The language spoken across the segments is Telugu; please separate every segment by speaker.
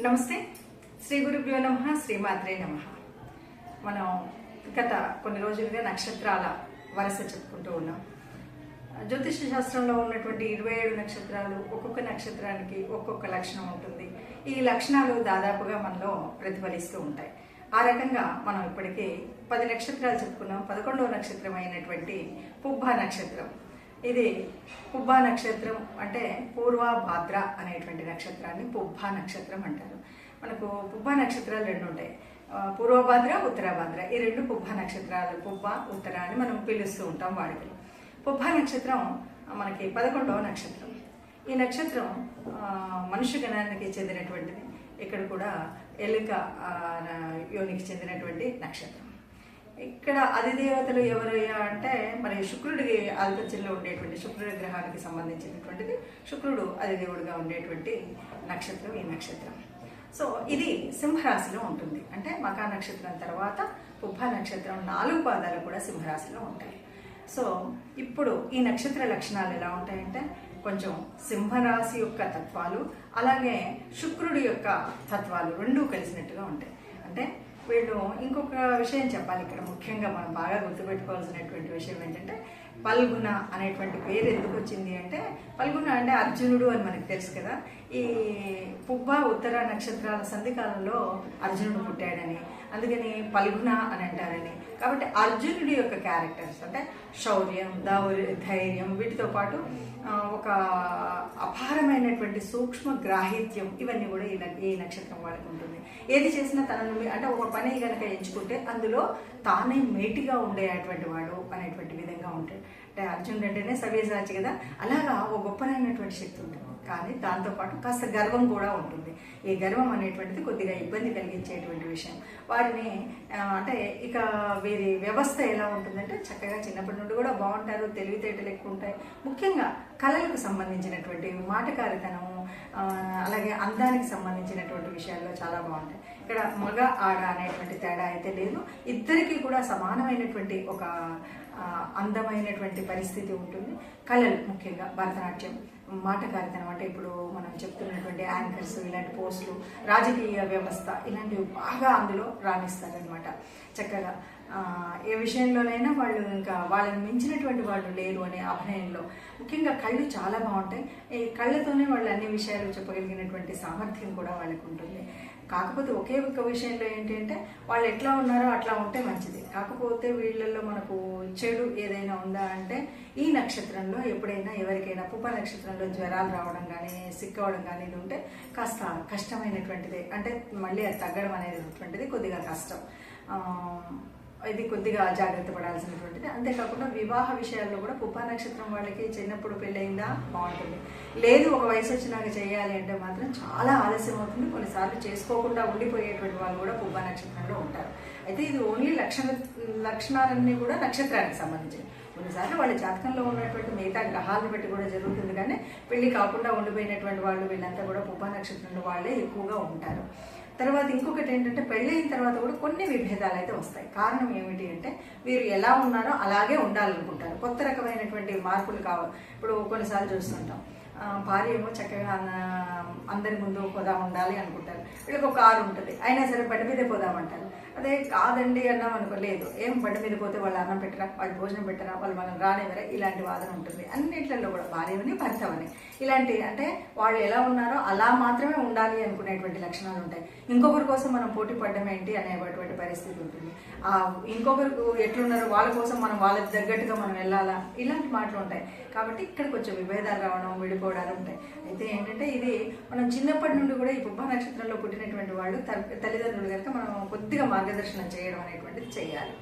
Speaker 1: నమస్తే. శ్రీ గురుభ్యో నమః. శ్రీమాత్రే నమః. మనం గత కొన్ని రోజులుగా నక్షత్రాల వరుస చెప్పుకుంటూ ఉన్నాం. జ్యోతిష శాస్త్రంలో ఉన్నటువంటి 27 నక్షత్రాలు, ఒక్కొక్క నక్షత్రానికి ఒక్కొక్క లక్షణం ఉంటుంది. ఈ లక్షణాలు దాదాపుగా మనలో ప్రతిఫలిస్తూ ఉంటాయి. ఆ రకంగా మనం ఇప్పటికే 10 నక్షత్రాలు చెప్పుకున్నాం. 11వ నక్షత్రం అయినటువంటి పుబ్బా నక్షత్రం. ఇది పుబ్బా నక్షత్రం అంటే పూర్వభాద్ర అనేటువంటి నక్షత్రాన్ని పుబ్బా నక్షత్రం అంటారు. మనకు పుబ్బా నక్షత్రాలు 2 ఉంటాయి, పూర్వభాద్ర, ఉత్తరాభాద్ర. ఈ 2 పుబ్బా నక్షత్రాలు. పుబ్బా, ఉత్తర అని మనం పిలుస్తూ ఉంటాం వాడుకలు. పుబ్బా నక్షత్రం మనకి 11వ నక్షత్రం. ఈ నక్షత్రం మనుష్య గణానికి చెందినటువంటిది. ఇక్కడ కూడా ఎలుక యోనికి చెందినటువంటి నక్షత్రం. ఇక్కడ అధిదేవతలు ఎవరయ్యా అంటే మరి శుక్రుడికి ఆధిపత్యంలో ఉండేటువంటి శుక్రుడి గ్రహానికి సంబంధించినటువంటిది. శుక్రుడు అధిదేవుడిగా ఉండేటువంటి నక్షత్రం ఈ నక్షత్రం. సో ఇది సింహరాశిలో ఉంటుంది. అంటే మకా నక్షత్రం తర్వాత పుబ్బా నక్షత్రం 4 పాదాలు కూడా సింహరాశిలో ఉంటాయి. సో ఇప్పుడు ఈ నక్షత్ర లక్షణాలు ఎలా ఉంటాయంటే కొంచెం సింహరాశి యొక్క తత్వాలు అలాగే శుక్రుడి యొక్క తత్వాలు రెండూ కలిసినట్టుగా ఉంటాయి. అంటే వీళ్ళు ఇంకొక విషయం చెప్పాలి. ఇక్కడ ముఖ్యంగా మనం బాగా గుర్తుపెట్టుకోవాల్సినటువంటి విషయం ఏంటంటే పల్గుణ అనేటువంటి పేరు ఎందుకు వచ్చింది అంటే, పల్గుణ అంటే అర్జునుడు అని మనకు తెలుసు కదా. ఈ పుబ్బా ఉత్తర నక్షత్రాల సంధికాలంలో అర్జునుడు పుట్టాడని, అందుకని పల్గుణ అని అంటారని. కాబట్టి అర్జునుడి యొక్క క్యారెక్టర్స్ అంటే శౌర్యం, ధైర్యం, వీటితో పాటు ఒక అపారమైనటువంటి సూక్ష్మ గ్రాహిత్యం, ఇవన్నీ కూడా ఈ నక్షత్రం వాళ్ళకి ఉంటుంది. ఏది చేసినా తనను అంటే ఒక పని కనుక ఎంచుకుంటే అందులో తానే మేటిగా ఉండేటువంటి వాడు అనేటువంటి విధంగా ఉంటాడు. అంటే అర్జునుడు అంటేనే సవ్యసాచి కదా, అలాగా ఒక గొప్పనైనటువంటి శక్తి ఉంటుంది. కానీ దాంతోపాటు కాస్త గర్వం కూడా ఉంటుంది. ఈ గర్వం అనేటువంటిది కొద్దిగా ఇబ్బంది కలిగించేటువంటి విషయం. వారిని అంటే ఇక వీరి వ్యవస్థ ఎలా ఉంటుందంటే చక్కగా చిన్నప్పటి నుండి కూడా బాగుంటారు, తెలివితేటలు ఎక్కువ ఉంటాయి. ముఖ్యంగా కళలకు సంబంధించినటువంటి మాటకారితనము అలాగే అందానికి సంబంధించినటువంటి విషయాల్లో చాలా బాగుంటాయి. ఇక్కడ మగ ఆడ అనేటువంటి తేడా అయితే లేదు. ఇద్దరికీ కూడా సమానమైనటువంటి ఒక అందమైనటువంటి పరిస్థితి ఉంటుంది. కళలు ముఖ్యంగా భరతనాట్యం, మాటకారితనం అంటే ఇప్పుడు మనం చెప్తున్నటువంటి యాంకర్స్, ఇలాంటి పోస్టులు, రాజకీయ వ్యవస్థ, ఇలాంటివి బాగా అందులో రాణిస్తారనమాట. చక్కగా ఏ విషయంలోనైనా వాళ్ళు ఇంకా వాళ్ళని మించినటువంటి వాళ్ళు లేరు అనే అభినయంలో ముఖ్యంగా కళ్ళు చాలా బాగుంటాయి. ఈ కళ్ళతోనే వాళ్ళు అన్ని విషయాలు చెప్పగలిగినటువంటి సామర్థ్యం కూడా వాళ్ళకు ఉంటుంది. కాకపోతే ఒకే ఒక్క విషయంలో ఏంటి అంటే వాళ్ళు ఎట్లా ఉన్నారో అట్లా ఉంటే మంచిది. కాకపోతే వీళ్ళల్లో మనకు చెడు ఏదైనా ఉందా అంటే ఈ నక్షత్రంలో ఎప్పుడైనా ఎవరికైనా పుబ్బా నక్షత్రంలో జ్వరాలు రావడం కానీ సిక్ అవ్వడం కానీ ఇది ఉంటే కాస్త కష్టమైనటువంటిది. అంటే మళ్ళీ అది తగ్గడం అనేటువంటిది కొద్దిగా కష్టం. ఇది కొద్దిగా జాగ్రత్త పడాల్సినటువంటిది. అంతేకాకుండా వివాహ విషయాల్లో కూడా పుబ్బా నక్షత్రం వాళ్ళకి చిన్నప్పుడు పెళ్ళయిందా బాగుంటుంది, లేదు ఒక వయసు వచ్చినాక చేయాలి అంటే మాత్రం చాలా ఆలస్యం అవుతుంది. కొన్నిసార్లు చేసుకోకుండా ఉండిపోయేటువంటి వాళ్ళు కూడా పుబ్బా నక్షత్రంలో ఉంటారు. అయితే ఇది ఓన్లీ లక్షణాలన్నీ కూడా నక్షత్రానికి సంబంధించి. కొన్నిసార్లు వాళ్ళ జాతకంలో ఉన్నటువంటి మిగతా గ్రహాలను బట్టి కూడా జరుగుతుంది. కానీ పెళ్లి కాకుండా ఉండిపోయినటువంటి వాళ్ళు వీళ్ళంతా కూడా పుబ్బా నక్షత్రంలో వాళ్ళే ఎక్కువగా ఉంటారు. తర్వాత ఇంకొకటి ఏంటంటే పెళ్ళైన తర్వాత కూడా కొన్ని విభేదాలు అయితే వస్తాయి. కారణం ఏమిటి అంటే వీరు ఎలా ఉన్నారో అలాగే ఉండాలనుకుంటారు. కొత్త రకమైనటువంటి మార్పులు కావాలి. ఇప్పుడు కొన్నిసార్లు చూస్తుంటాం భార్య ఏమో చక్కగా అందరి ముందు పోదా ఉండాలి అనుకుంటారు. వీళ్ళకి ఒక కారు ఉంటుంది, అయినా సరే బండి మీదే పోదామంటారు. అదే కాదండి అన్నాం అనుకోలేదు, ఏం బండి మీద పోతే వాళ్ళు అన్నం పెట్టరా, వాళ్ళు భోజనం పెట్టరా, వాళ్ళు మనం రానివ్వరా, ఇలాంటి వాదన ఉంటుంది. అన్నిట్లలో కూడా భార్యని భర్తవని ఇలాంటి అంటే వాళ్ళు ఎలా ఉన్నారో అలా మాత్రమే ఉండాలి అనుకునేటువంటి లక్షణాలు ఉంటాయి. ఇంకొకరి కోసం మనం పోటీ పడడం ఏంటి అనేటువంటి పరిస్థితి ఉంటుంది. ఇంకొకరికి ఎట్లున్నారో వాళ్ళ కోసం మనం వాళ్ళకి తగ్గట్టుగా మనం వెళ్ళాలా, ఇలాంటి మాటలు ఉంటాయి. కాబట్టి ఇక్కడ కొంచెం విభేదాలు రావడం, విడిపోవడాలు ఉంటాయి. అయితే ఏంటంటే ఇది మనం చిన్నప్పటి నుండి కూడా ఈ పుబ్బా నక్షత్రంలో పుట్టినటువంటి వాళ్ళు తల్లిదండ్రులు కనుక మనం కొద్దిగా మార్గదర్శనం చేయడం అనేటువంటిది చేయాలి.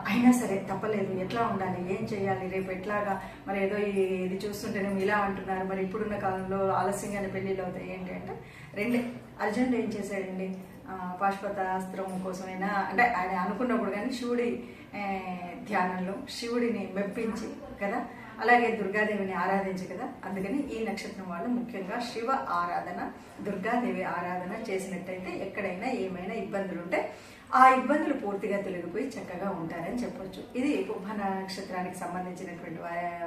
Speaker 1: అయినా సరే తప్పలేదు, ఎట్లా ఉండాలి, ఏం చేయాలి, రేపు ఎట్లాగా మరి ఏదో ఇది చూస్తుంటేనే ఇలా అంటున్నారు, మరి ఇప్పుడున్న కాలంలో ఆలస్యంగానే పెళ్ళిళ్ళు అవుతాయి ఏంటి అంటే రెండే. అర్జునుడు ఏం చేశాడండి, పాశుపతాస్త్రం కోసమైనా అంటే ఆయన అనుకున్నప్పుడు కానీ శివుడి ధ్యానంలో శివుడిని మెప్పించి కదా అలాగే దుర్గాదేవిని ఆరాధించు కదా, అందుకని ఈ నక్షత్రం వాళ్ళు ముఖ్యంగా శివ ఆరాధన, దుర్గాదేవి ఆరాధన చేసినట్టయితే ఎక్కడైనా ఏమైనా ఇబ్బందులు ఉంటే ఆ ఇబ్బందులు పూర్తిగా తొలగిపోయి చక్కగా ఉంటారని చెప్పొచ్చు. ఇది పుబ్బ నక్షత్రానికి సంబంధించినటువంటి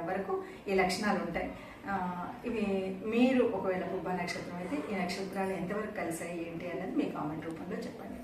Speaker 1: వరకు ఈ లక్షణాలు ఉంటాయి. ఇవి మీరు ఒకవేళ పుబ్బ నక్షత్రం అయితే ఈ నక్షత్రాలు ఎంతవరకు కలిసాయి ఏంటి అన్నది మీ కామెంట్ రూపంలో చెప్పండి.